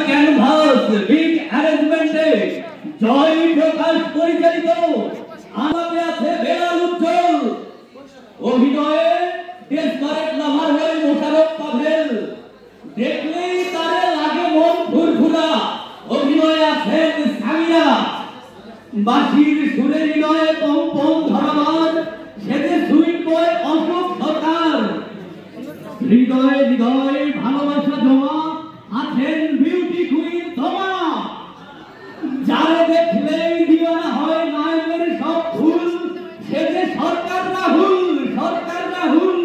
Canvas big অ্যারেঞ্জমেন্টে জয় প্রকাশ পরিচালিত আমাদের আছে বেলাল উজ্জ্বল, অভিনয়ে ডেসপারেট লাভার হয়ে মোশাররফ পাভেল, দেখলেই তারে লাগে মন ফুরফুরা, অভিনয়ে আছেন সামিরা, বাঁশির সুরে হৃদয়ে কম্পন ধরাবার সেজে সুইট বয় অশোক সরকার, হৃদয়ে হৃদয়ে ভালোবাসা জমা আছেন বিউটি কুইন তোমা, যারে দেখলেই দিওয়ানা হয় নায়কের সব ফুল সেজে সরকার রাহুল, সরকার রাহুল,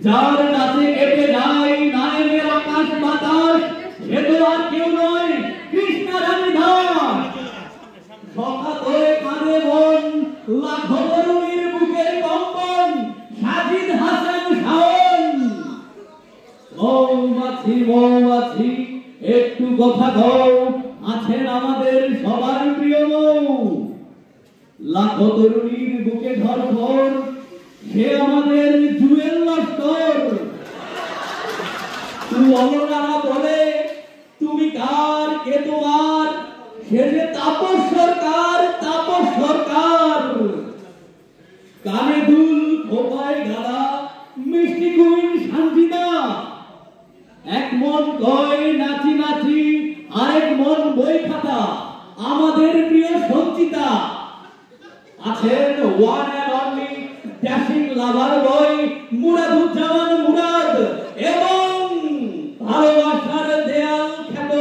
যার নাচে কেটে যায় নায়কের আকাশ বাতাস সে তো আর কেউ নয় কৃষ্ণা রানী দাস, সখা করে কাঁদে মন লাখো তরুণীর বুকের কম্পন সাজিদ হাসান শাওন, মৌমাছি মৌমাছি একটু কথা কও আছেন আমাদের সবার প্রিয় মৌ, লাখো তরুণীর বুকে ধরফর সে আমাদের জুয়েল লস্কর, তুলনা বলে তুমি কার কে তোমার সে যে তাপস সরকার, তাপস সরকার, কানে দুল খোপায় গালা মিষ্টি কুইন সানজিদা, এক মন কয় নাচি নাচি আরেক মন বই খাতা আমাদের প্রিয় সঞ্চিতা, আছেন ওয়ান অ্যান্ড অনলি ড্যাশিং লাভার বয় মুরাদুজ্জামান মুরাদ, এবং ভালোবাসার দেয়াল খ্যাত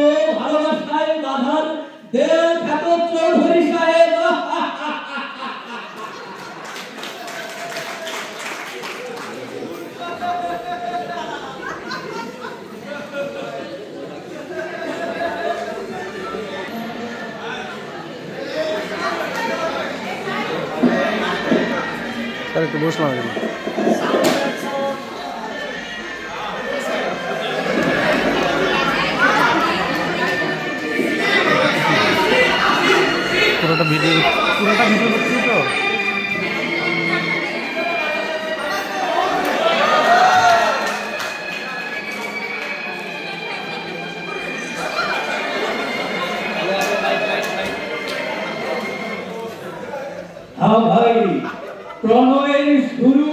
ভালোবাসায় বাধার দেয়াল খ্যাত চৌধুরী সাহেব। একটু বসলাম পুরোটা ভিডিও করছি তো। হ্যাঁ ভাই, প্রণয়ের শুরু